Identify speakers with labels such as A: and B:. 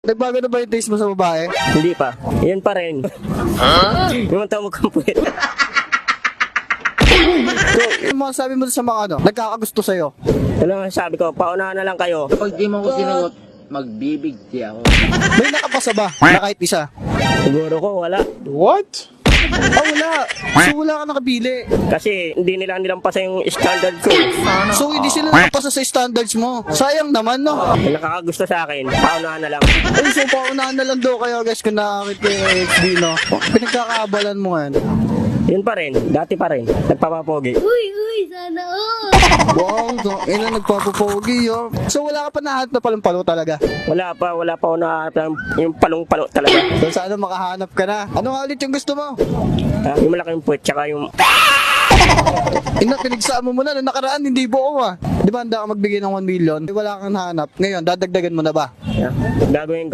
A: Nagbago na ba yung taste mo sa babae?
B: Hindi pa. Yan pa rin. Yung tawag kang puwet.
A: So, yung mga sabi mo sa mga nagkakagusto sa'yo.
B: Ano ang sabi ko, paunahan na lang kayo.
C: Kapag di mo ko sinagot, magbibigti ako.
A: May nakapasa ba? Na kahit isa?
B: Siguro ko, wala.
A: What? Ah, wala. So, wala ka nakabili.
B: Kasi hindi nila nilampasa yung standard ko.
A: So, hindi sila nakapasa sa standards mo. Sayang naman, no?
B: Yung nakakagusto sa akin, paunahan na lang.
A: Ay, so, paunahan na lang daw kayo, guys, kung nakakita yung XD, no? Pinagkakaabalan mo yan.
B: Yun pa rin, dati pa rin. Nagpapapogi.
D: Uy, sana all.
A: Wow, so, ina nagpapapogi, yo. So, wala ka pa nahanap na palumpalo talaga.
B: Wala pa ako na yung palong-palo talaga.
A: So, sana makahanap ka na. Ano nga ulit yung gusto mo?
B: Yung malaking puwet, tsaka yung...
A: Ina, pinagsaan mo muna. Nung nakaraan, hindi buo Di ba, handa ka magbigay ng 1 million? Wala kang hanap. Ngayon, dadagdagan mo na ba?
B: Gagawin ko